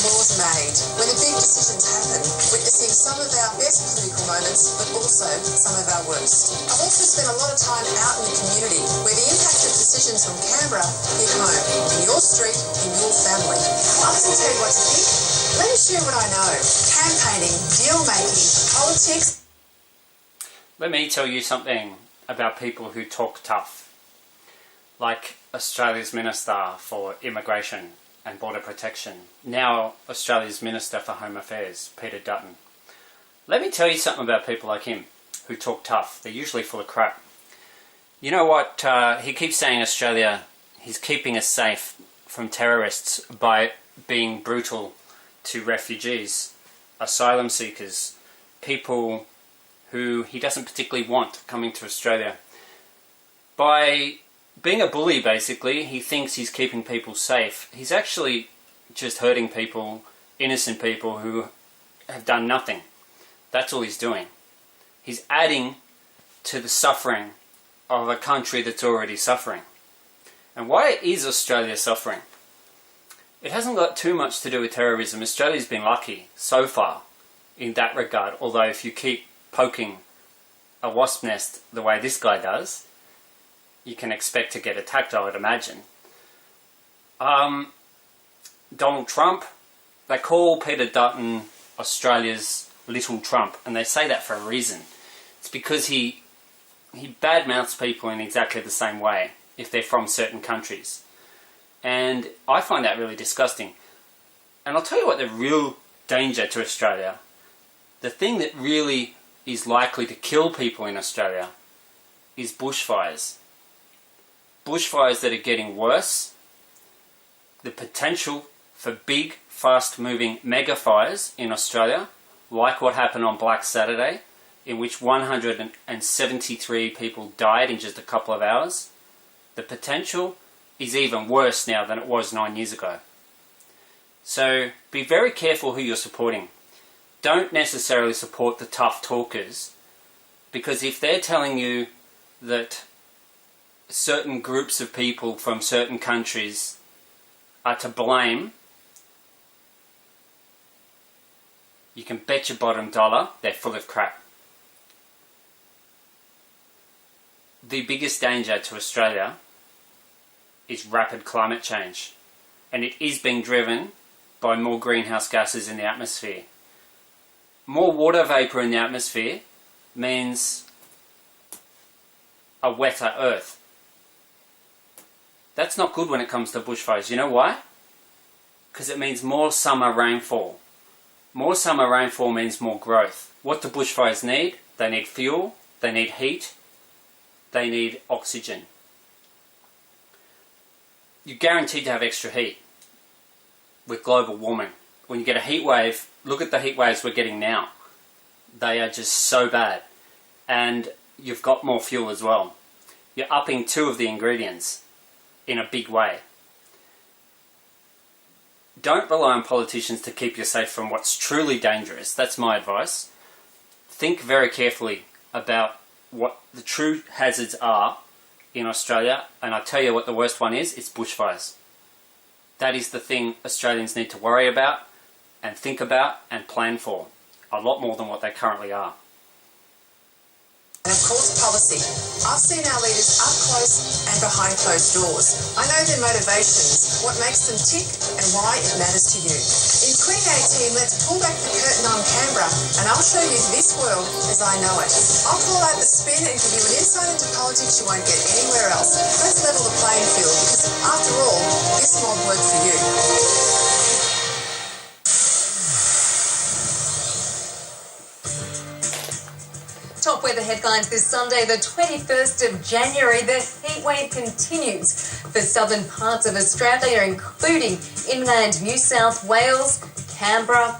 laws are made, when the big decisions happen, witnessing some of our best political moments, but also some of our worst. I've also spent a lot of time out in the community, where the impact of decisions from Canberra hit home, in your street, in your family. I can tell you what to think. Let me share what I know. Campaigning, deal-making, politics. Let me tell you something about people who talk tough, like Australia's Minister for Immigration and Border Protection, now Australia's Minister for Home Affairs, Peter Dutton. Let me tell you something about people like him who talk tough. They're usually full of crap. You know what? He keeps saying Australia, he's keeping us safe from terrorists by being brutal to refugees, asylum seekers, people who he doesn't particularly want coming to Australia. By being a bully, basically, he thinks he's keeping people safe. He's actually just hurting people, innocent people who have done nothing. That's all he's doing. He's adding to the suffering of a country that's already suffering. And why is Australia suffering? It hasn't got too much to do with terrorism. Australia's been lucky so far in that regard, although if you keep poking a wasp nest the way this guy does, you can expect to get attacked, I would imagine. Donald Trump, they call Peter Dutton Australia's little Trump, and they say that for a reason. It's because he badmouths people in exactly the same way if they're from certain countries. And I find that really disgusting. And I'll tell you what the real danger to Australia, the thing that really is likely to kill people in Australia, is bushfires. Bushfires that are getting worse, the potential for big, fast-moving mega fires in Australia, like what happened on Black Saturday, in which 173 people died in just a couple of hours. The potential is even worse now than it was 9 years ago. So be very careful who you're supporting. Don't necessarily support the tough talkers, because if they're telling you that certain groups of people from certain countries are to blame, you can bet your bottom dollar they're full of crap. The biggest danger to Australia is rapid climate change, and it is being driven by more greenhouse gases in the atmosphere. More water vapour in the atmosphere means a wetter earth. That's not good when it comes to bushfires. You know why? Because it means more summer rainfall. More summer rainfall means more growth. What do bushfires need? They need fuel, they need heat, they need oxygen. You're guaranteed to have extra heat with global warming. When you get a heat wave, look at the heat waves we're getting now. They are just so bad. And you've got more fuel as well. You're upping two of the ingredients in a big way. Don't rely on politicians to keep you safe from what's truly dangerous. That's my advice. Think very carefully about what the true hazards are in Australia, and I'll tell you what the worst one is, it's bushfires. That is the thing Australians need to worry about and think about and plan for, a lot more than what they currently are. And of course policy. I've seen our leaders up close and behind closed doors. I know their motivations, what makes them tick and why it matters to you. In 2018, let's pull back the curtain on Canberra and I'll show you this world as I know it. I'll call out the spin and give you an insight into politics you won't get anywhere else. Let's level the playing field because after all, this mob works for you. Top weather headlines this Sunday, the 21st of January. The heatwave continues for southern parts of Australia, including inland New South Wales, Canberra,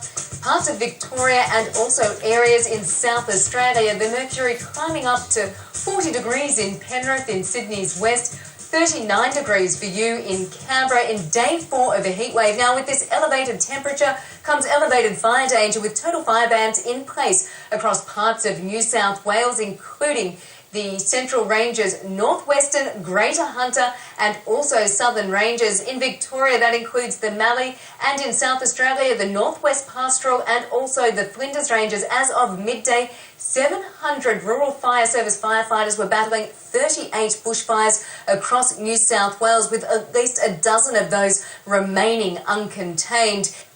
parts of Victoria and also areas in South Australia. The mercury climbing up to 40 degrees in Penrith, in Sydney's west, 39 degrees for you in Canberra in day 4 of a heatwave. Now, with this elevated temperature comes elevated fire danger with total fire bans in place across parts of New South Wales, including the Central Ranges, Northwestern, Greater Hunter and also Southern Ranges. In Victoria, that includes the Mallee, and in South Australia, the Northwest Pastoral and also the Flinders Ranges. As of midday, 700 Rural Fire Service firefighters were battling 38 bushfires across New South Wales, with at least a dozen of those remaining uncontained.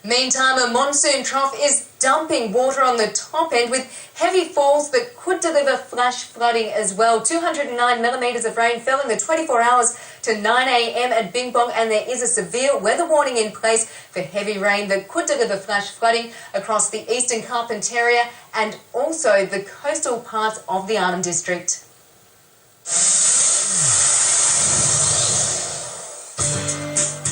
Meantime, a monsoon trough is dumping water on the top end with heavy falls that could deliver flash flooding as well. 209 millimetres of rain fell in the 24 hours to 9 a.m. at Bing Bong, and there is a severe weather warning in place for heavy rain that could deliver flash flooding across the eastern Carpentaria and also the coastal parts of the Arnhem District.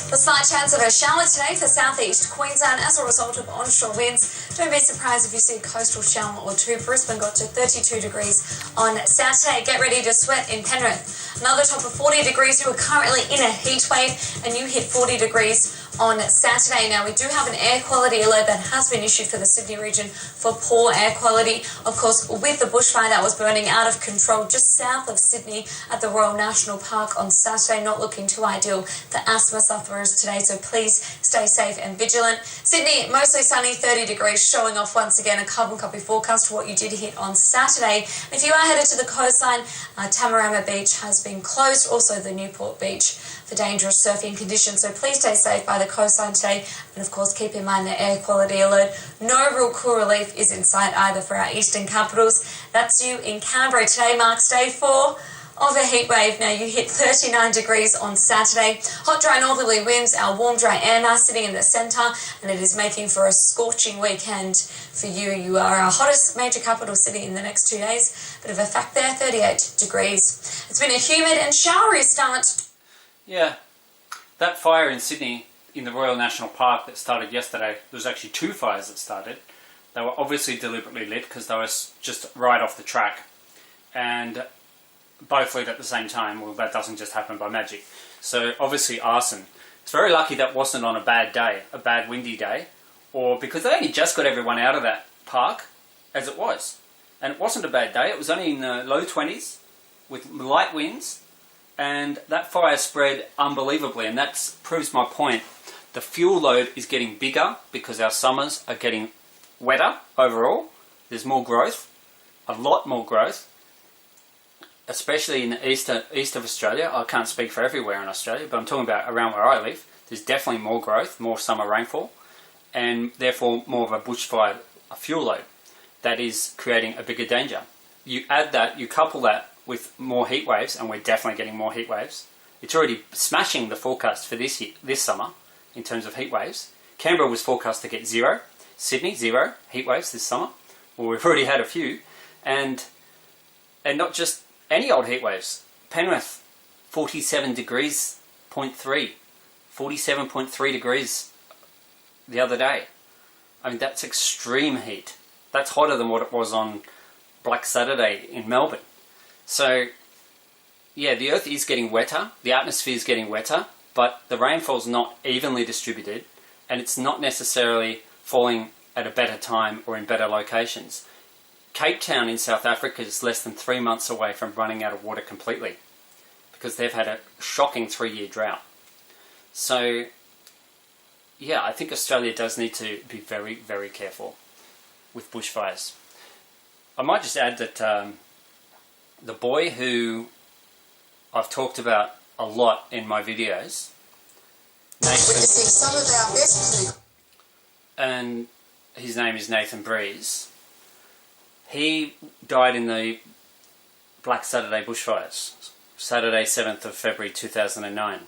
A slight chance of a shower today for southeast Queensland as a result of onshore winds. Don't be surprised if you see a coastal shower or two. Brisbane got to 32 degrees on Saturday. Get ready to sweat in Penrith. Another top of 40 degrees. You are currently in a heat wave and you hit 40 degrees on Saturday. Now, we do have an air quality alert that has been issued for the Sydney region for poor air quality. Of course, with the bushfire that was burning out of control just south of Sydney at the Royal National Park on Saturday, not looking too ideal for asthma sufferers today, so please stay safe and vigilant. Sydney, mostly sunny, 30 degrees, showing off once again a carbon copy forecast for what you did hit on Saturday. And if you are headed to the coastline, Tamarama Beach has been closed, also the Newport Beach, for dangerous surfing conditions, so please stay safe by the coastline today, and of course keep in mind the air quality alert. No real cool relief is in sight either for our eastern capitals. That's you in Canberra today, marks day 4 of a heat wave. Now, you hit 39 degrees on Saturday. Hot, dry northerly winds, our warm, dry air now sitting in the centre, and it is making for a scorching weekend for you. You are our hottest major capital city in the next 2 days. Bit of a fact there, 38 degrees. It's been a humid and showery start. Yeah, that fire in Sydney in the Royal National Park that started yesterday, there was actually 2 fires that started. They were obviously deliberately lit because they were just right off the track, and both lit at the same time. Well, that doesn't just happen by magic. So obviously arson. It's very lucky that wasn't on a bad day, a bad windy day, or because they only just got everyone out of that park as it was. And it wasn't a bad day. It was only in the low 20s with light winds, and that fire spread unbelievably, and that proves my point. The fuel load is getting bigger because our summers are getting wetter overall. There's more growth, a lot more growth, especially in the east of Australia. I can't speak for everywhere in Australia, but I'm talking about around where I live. There's definitely more growth, more summer rainfall, and therefore more of a bushfire fuel load that is creating a bigger danger. You add that, you couple that with more heat waves, and we're definitely getting more heat waves. It's already smashing the forecast for this summer in terms of heat waves. Canberra was forecast to get 0. Sydney, 0 heat waves this summer. Well, we've already had a few, and not just any old heat waves. Penrith, 47 degrees, 0.3. 47.3 degrees the other day. I mean, that's extreme heat. That's hotter than what it was on Black Saturday in Melbourne. So, yeah, the earth is getting wetter, the atmosphere is getting wetter, but the rainfall's not evenly distributed, and it's not necessarily falling at a better time or in better locations. Cape Town in South Africa is less than 3 months away from running out of water completely because they've had a shocking 3-year drought. So, yeah, I think Australia does need to be very, very careful with bushfires. I might just add that the boy who I've talked about a lot in my videos, Witnessing some of our best, and his name is Nathan Breeze. He died in the Black Saturday bushfires, Saturday 7th of February 2009.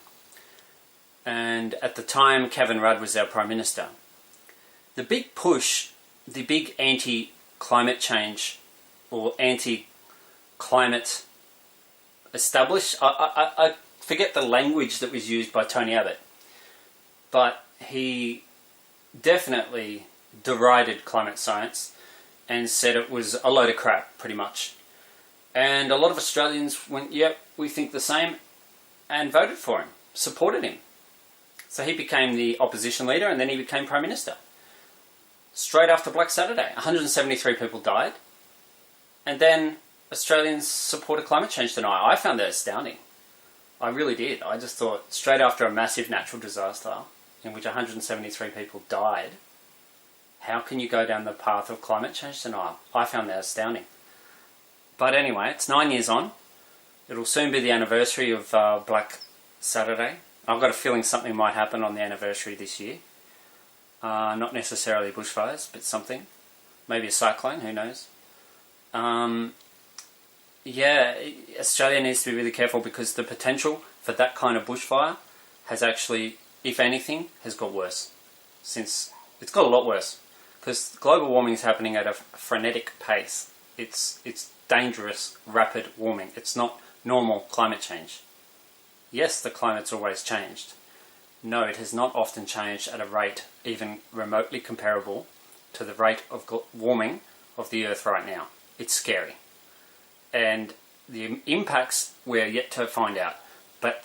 And at the time, Kevin Rudd was our Prime Minister. The big push, the big anti-climate change or anti-climate established, I forget the language that was used by Tony Abbott, but he definitely derided climate science and said it was a load of crap, pretty much. And a lot of Australians went, yep, we think the same, and voted for him, supported him. So he became the opposition leader, and then he became Prime Minister. Straight after Black Saturday, 173 people died. And then Australians supported climate change denial. I found that astounding. I really did. I just thought, straight after a massive natural disaster in which 173 people died, how can you go down the path of climate change denial? I found that astounding. But anyway, it's 9 years on. It'll soon be the anniversary of Black Saturday. I've got a feeling something might happen on the anniversary this year. Not necessarily bushfires, but something. Maybe a cyclone, who knows. Yeah, Australia needs to be really careful because the potential for that kind of bushfire has actually, if anything, has got worse. It's got a lot worse. Because global warming is happening at a frenetic pace. It's dangerous, rapid warming. It's not normal climate change. Yes, the climate's always changed. No, it has not often changed at a rate even remotely comparable to the rate of warming of the Earth right now. It's scary. And the impacts we're yet to find out. But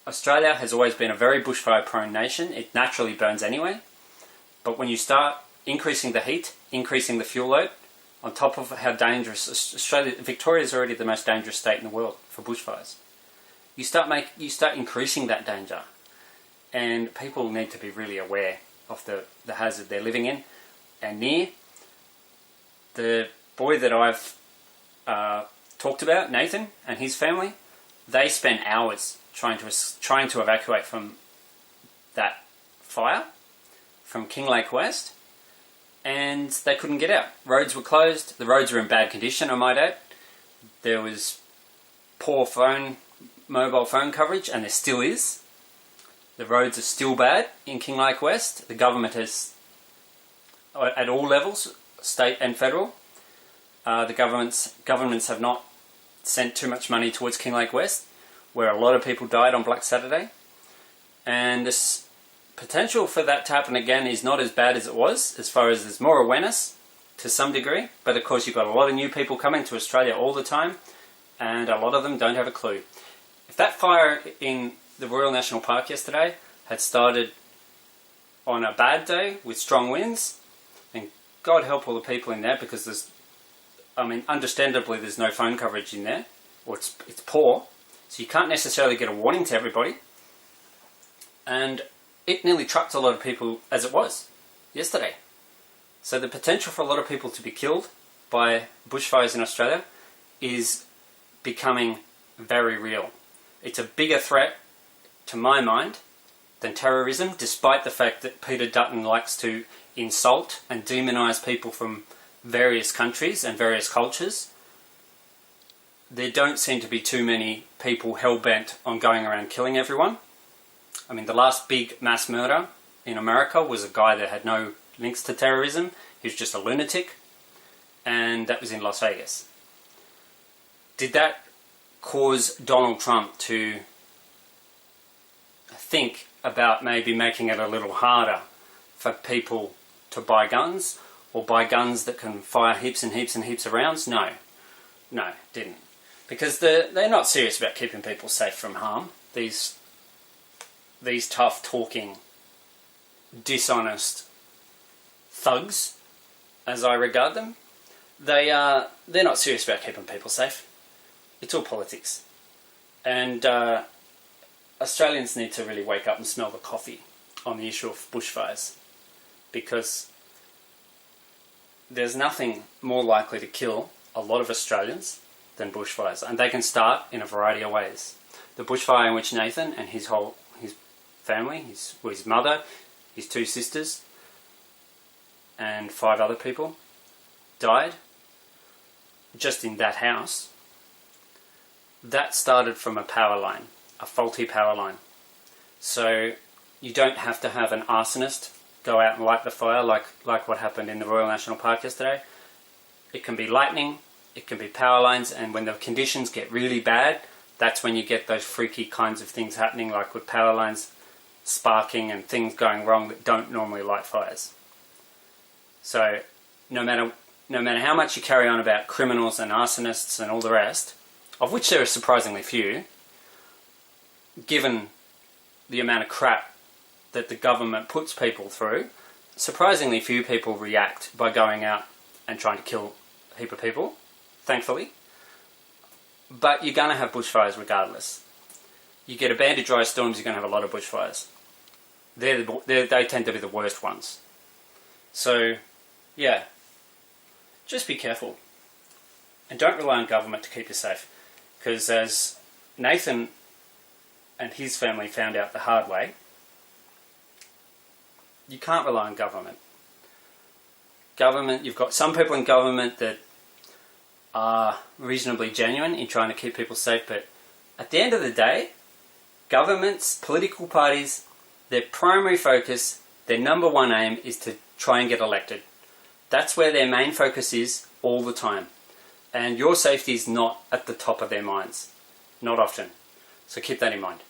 Australia has always been a very bushfire-prone nation. It naturally burns anyway. But when you start increasing the heat, increasing the fuel load, on top of how dangerous Victoria is already the most dangerous state in the world for bushfires. You start increasing that danger, and people need to be really aware of the hazard they're living in and near. The boy that I've talked about, Nathan, and his family, they spent hours trying to evacuate from that fire from Kinglake West, and they couldn't get out. Roads were closed. The roads were in bad condition, I might add. There was poor mobile phone coverage, and there still is. The roads are still bad in Kinglake West. The government has, at all levels, state and federal, the governments have not sent too much money towards Kinglake West, where a lot of people died on Black Saturday. And this potential for that to happen again is not as bad as it was, as far as there's more awareness to some degree. But of course you've got a lot of new people coming to Australia all the time, and a lot of them don't have a clue. If that fire in the Royal National Park yesterday had started on a bad day with strong winds, and God help all the people in there, because understandably there's no phone coverage in there, or it's poor, so you can't necessarily get a warning to everybody. And it nearly trucked a lot of people as it was yesterday. So the potential for a lot of people to be killed by bushfires in Australia is becoming very real. It's a bigger threat, to my mind, than terrorism, despite the fact that Peter Dutton likes to insult and demonise people from various countries and various cultures. There don't seem to be too many people hell-bent on going around killing everyone. I mean, the last big mass murder in America was a guy that had no links to terrorism. He was just a lunatic, and that was in Las Vegas. Did that cause Donald Trump to think about maybe making it a little harder for people to buy guns, or buy guns that can fire heaps and heaps and heaps of rounds? No, didn't. Because they're not serious about keeping people safe from harm. These tough-talking, dishonest thugs, as I regard them, they're not serious about keeping people safe. It's all politics. And Australians need to really wake up and smell the coffee on the issue of bushfires, because there's nothing more likely to kill a lot of Australians than bushfires, and they can start in a variety of ways. The bushfire in which Nathan and his family, his mother, his two sisters, and 5 other people died just in that house, that started from a power line, a faulty power line. So you don't have to have an arsonist go out and light the fire like what happened in the Royal National Park yesterday. It can be lightning, it can be power lines, and when the conditions get really bad, that's when you get those freaky kinds of things happening, like with power lines sparking and things going wrong that don't normally light fires. So no matter how much you carry on about criminals and arsonists and all the rest, of which there are surprisingly few, given the amount of crap that the government puts people through, surprisingly few people react by going out and trying to kill a heap of people, thankfully. But you're going to have bushfires regardless. You get a band of dry storms, you're going to have a lot of bushfires. They tend to be the worst ones. So, yeah, just be careful. And don't rely on government to keep you safe. Because as Nathan and his family found out the hard way, you can't rely on government. You've got some people in government that are reasonably genuine in trying to keep people safe, but at the end of the day, governments, political parties, their primary focus, their number one aim is to try and get elected. That's where their main focus is all the time. And your safety is not at the top of their minds. Not often. So keep that in mind.